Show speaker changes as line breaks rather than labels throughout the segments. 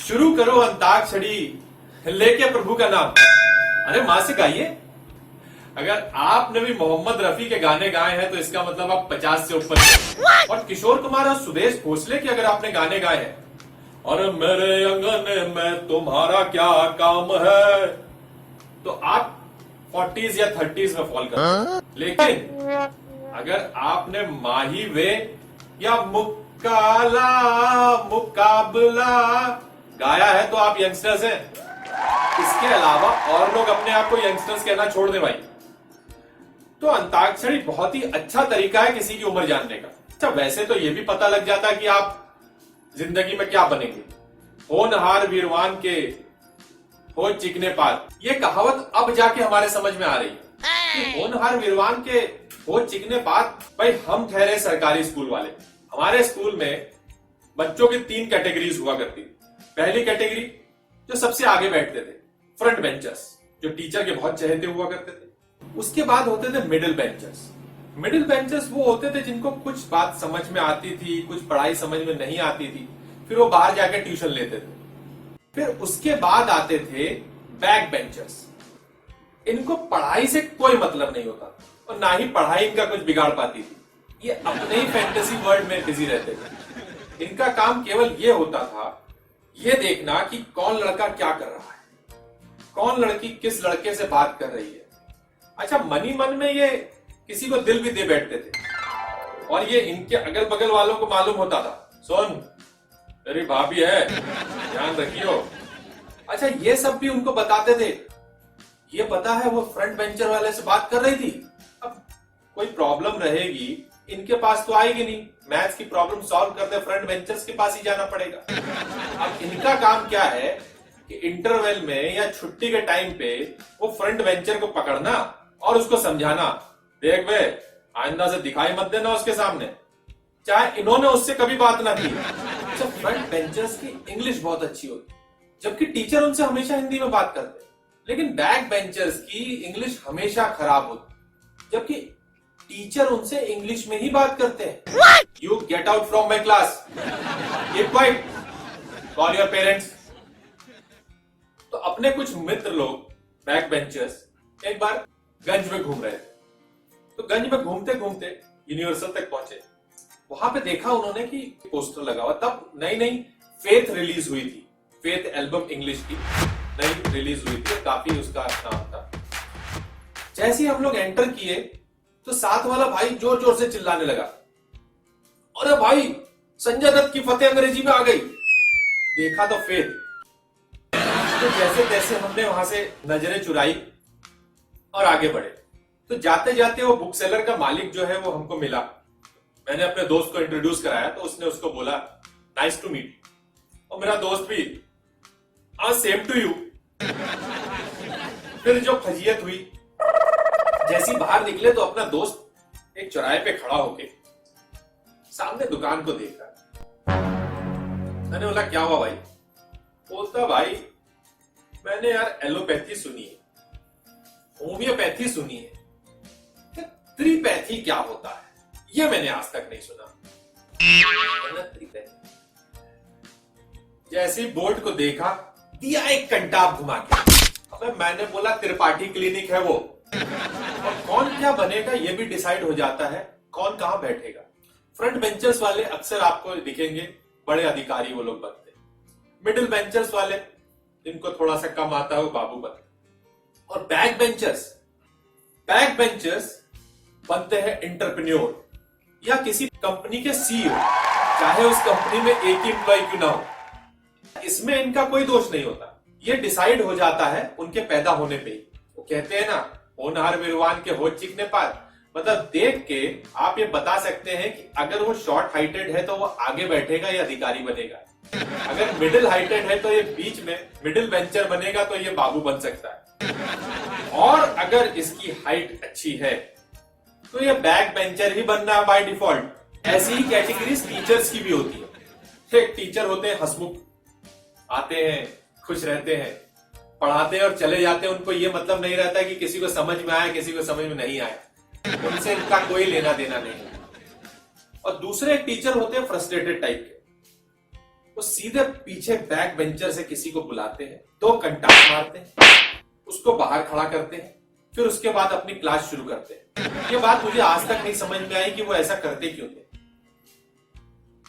शुरू करो अंताक्षरी लेके प्रभु का नाम। अरे मां से गाइए। अगर आपने भी मोहम्मद रफी के गाने गाए हैं तो इसका मतलब आप 50 से ऊपर हैं। और किशोर कुमार और सुदेश भोसले के अगर आपने गाने गाए हैं, और मेरे अंगन में तुम्हारा क्या काम है, तो आप 40s या 30s में फॉल करते। लेकिन अगर आपने माही वे या मुकाला मुकाबला गाया है तो आप यंगस्टर्स हैं। इसके अलावा और लोग अपने आप को यंगस्टर्स कहना छोड़ दे भाई। तो अंताक्षरी बहुत ही अच्छा तरीका है किसी की उम्र जानने का। अच्छा, वैसे तो ये भी पता लग जाता है कि आप जिंदगी में क्या बनेंगे। होनहार वीरवान के हो चिकने पात, ये कहावत अब जाके हमारे समझ में आ रही है कि होनहार वीरवान के हो चिकने पात। भाई हम ठहरे सरकारी स्कूल वाले। हमारे स्कूल में बच्चों की 3 कैटेगरीज हुआ करती थी। पहली कैटेगरी जो सबसे आगे बैठते थे, फ्रंट बेंचर्स, जो टीचर के बहुत चहेते हुआ करते थे। उसके बाद होते थे मिडिल बेंचर्स। मिडिल बेंचर्स वो होते थे जिनको कुछ बात समझ में आती थी, कुछ पढ़ाई समझ में नहीं आती थी, फिर वो बाहर जाके ट्यूशन लेते थे। फिर उसके बाद आते थे बैक बेंचर्स। इनको पढ़ाई से कोई मतलब नहीं होता और ना ही पढ़ाई इनका कुछ बिगाड़ पाती थी। ये अपने ही फैंटेसी वर्ल्ड में बिजी रहते थे। इनका काम केवल ये होता था, ये देखना कि कौन लड़का क्या कर रहा है, कौन लड़की किस लड़के से बात कर रही है। अच्छा, मनी मन में ये किसी को दिल भी दे बैठते थे और ये इनके अगल बगल वालों को मालूम होता था, सुन तेरी भाभी है, ध्यान रखियो। अच्छा, ये सब भी उनको बताते थे। ये पता है वो फ्रंट बेंचर वाले से बात कर रही थी। अब कोई प्रॉब्लम रहेगी इनके पास तो आएगी नहीं, मैथ्स की प्रॉब्लम सॉल्व करते फ्रंट बेंचर्स के पास ही जाना पड़ेगा। अब इनका काम क्या है कि इंटरवल में या छुट्टी के टाइम पे वो फ्रंट बेंचर को पकड़ना और उसको समझाना, देख बे आइंदा से दिखाई मत देना उसके सामने, चाहे इन्होंने उससे कभी बात ना की। अच्छा, फ्रंट बेंचर्स की इंग्लिश बहुत अच्छी होती जबकि टीचर उनसे हमेशा हिंदी में बात करते, लेकिन बैक बेंचर्स की इंग्लिश हमेशा खराब होती जबकि टीचर उनसे इंग्लिश में ही बात करते हैं। You get out from my class, keep quiet, call your parents. तो अपने कुछ मित्र लोग बैक बेंचर्स एक बार गंज में घूम रहे थे। तो गंज में घूमते घूमते यूनिवर्सल तक पहुंचे। वहां पे देखा उन्होंने कि पोस्टर लगा हुआ, तब नई नई फेथ रिलीज हुई थी। फेथ एल्बम इंग्लिश की नई रिलीज हुई थी, काफी उसका नाम था। जैसे ही हम लोग एंटर किए तो साथ वाला भाई जोर जोर से चिल्लाने लगा, अरे भाई संजय दत्त की फतेह अंग्रेजी में आ गई। देखा तो फेथ। तो जैसे तैसे हमने वहां से नजरें चुराई और आगे बढ़े। तो जाते जाते वो बुक सेलर का मालिक जो है वो हमको मिला। मैंने अपने दोस्त को इंट्रोड्यूस कराया तो उसने उसको बोला नाइस टू मीट, और मेरा दोस्त भी सेम टू यू। फिर जो फजीयत हुई, जैसी बाहर निकले तो अपना दोस्त एक चौराहे पे खड़ा होके सामने दुकान को देख रहा। मैंने बोला क्या हुआ भाई? बोलता भाई मैंने यार एलोपैथी सुनी है, होम्योपैथी सुनी है, त्रिपैथी क्या होता है ये मैंने आज तक नहीं सुना। जैसे ही बोर्ड को देखा, दिया एक कंटाप घुमा के। अबे मैंने बोला त्रिपाठी क्लिनिक है वो, और कौन क्या बनेगा ये भी डिसाइड हो जाता है, कौन कहां बैठेगा। फ्रंट बेंचर्स वाले अक्सर आपको दिखेंगे बड़े अधिकारी वो लोग बनते। मिडिल बेंचर्स वाले जिनको थोड़ा सा कम आता है वो बाबू बनते। और बैक बेंचर्स बनते हैं एंटरप्रेन्योर या किसी कंपनी के सीईओ, चाहे उस कंपनी में एक ही एम्प्लॉय क्यों ना हो। इसमें इनका कोई दोष नहीं होता, ये डिसाइड हो जाता है उनके पैदा होने पे ही। वो कहते हैं ना, होनहार वीरवान के हो चिकने पात। मतलब देख के आप ये बता सकते हैं कि अगर वो शॉर्ट हाइटेड है तो वो आगे बैठेगा या अधिकारी बनेगा, अगर मिडिल हाइटेड है तो ये बीच में मिडिल बेंचर बनेगा तो ये बाबू बन सकता है, और अगर इसकी हाइट अच्छी है तो ये बैक बेंचर ही बनना है बाय डिफॉल्ट। ऐसी ही कैटेगरीज टीचर्स की भी होती है। एक टीचर होते हैं हंसमुख, आते हैं, खुश रहते हैं, पढ़ाते हैं और चले जाते हैं। उनको ये मतलब नहीं रहता है कि किसी को समझ में आया किसी को समझ में नहीं आया, उनसे इनका कोई लेना देना नहीं है। और दूसरे एक टीचर होते हैं फ्रस्ट्रेटेड टाइप के, वो सीधे पीछे बैक बेंचर से किसी को बुलाते हैं, 2 कंटास मारते हैं, उसको बाहर खड़ा करते हैं, फिर उसके बाद अपनी क्लास शुरू करते हैं। ये बात मुझे आज तक नहीं समझ में आई कि वो ऐसा करते क्यों थे,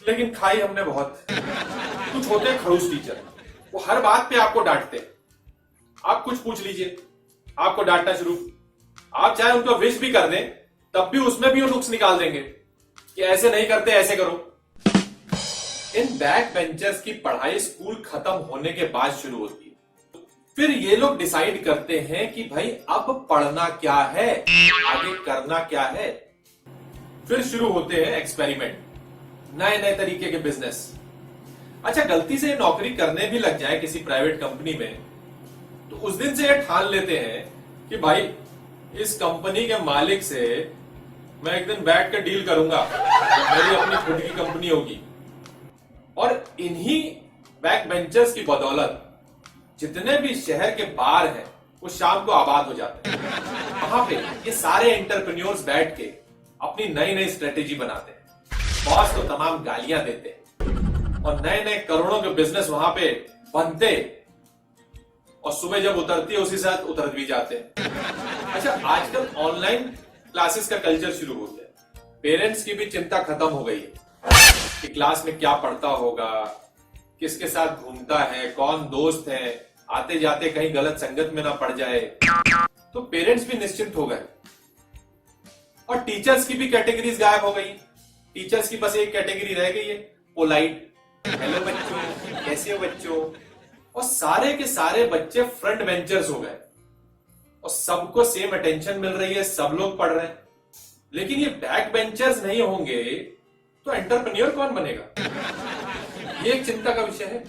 लेकिन खाई हमने बहुत। कुछ होते हैं खड़ूस टीचर, वो हर बात पे आपको डांटते हैं। आप कुछ पूछ लीजिए, आपको डांटना शुरू। आप चाहे उनको विश भी कर दें, तब भी उसमें भी वो नुक्स निकाल देंगे कि ऐसे नहीं करते, ऐसे करो। इन बैक बेंचर्स की पढ़ाई स्कूल खत्म होने के बाद शुरू होती है। फिर ये लोग डिसाइड करते हैं कि भाई अब पढ़ना क्या है, आगे करना क्या है। फिर शुरू होते हैं एक्सपेरिमेंट, नए नए तरीके के बिजनेस। अच्छा, गलती से नौकरी करने भी लग जाए किसी प्राइवेट कंपनी में, तो उस दिन से ये ठान लेते हैं कि भाई इस कंपनी के मालिक से मैं एक दिन बैठ कर डील करूंगा, मेरी अपनी खुद की कंपनी होगी। और इन्हीं बैक बेंचर्स की बदौलत जितने भी शहर के बार हैं वो शाम को आबाद हो जाते हैं। वहां पे ये सारे एंटरप्रेन्योर्स बैठ के अपनी नई नई स्ट्रेटेजी बनाते हैं। बॉस तो तमाम गालियां देते हैं और नए नए करोड़ों के बिजनेस वहां पे बनते, और सुबह जब उतरती है उसी साथ उतर भी जाते हैं। अच्छा, आजकल ऑनलाइन क्लासेस का कल्चर शुरू हो गया। पेरेंट्स की भी चिंता खत्म हो गई है कि क्लास में क्या पढ़ता होगा, किसके साथ घूमता है, कौन दोस्त है, आते जाते कहीं गलत संगत में ना पड़ जाए। तो पेरेंट्स भी निश्चिंत हो गए। और टीचर्स की भी कैटेगरीज गायब हो गई। टीचर्स की बस एक कैटेगरी रह गई है, पोलाइट, हेलो बच्चों, कैसे हो बच्चों। और सारे के सारे बच्चे फ्रंट बेंचर्स हो गए और सबको सेम अटेंशन मिल रही है, सब लोग पढ़ रहे हैं। लेकिन ये बैक बेंचर्स नहीं होंगे तो एंटरप्रेन्योर कौन बनेगा? ये एक चिंता का विषय है।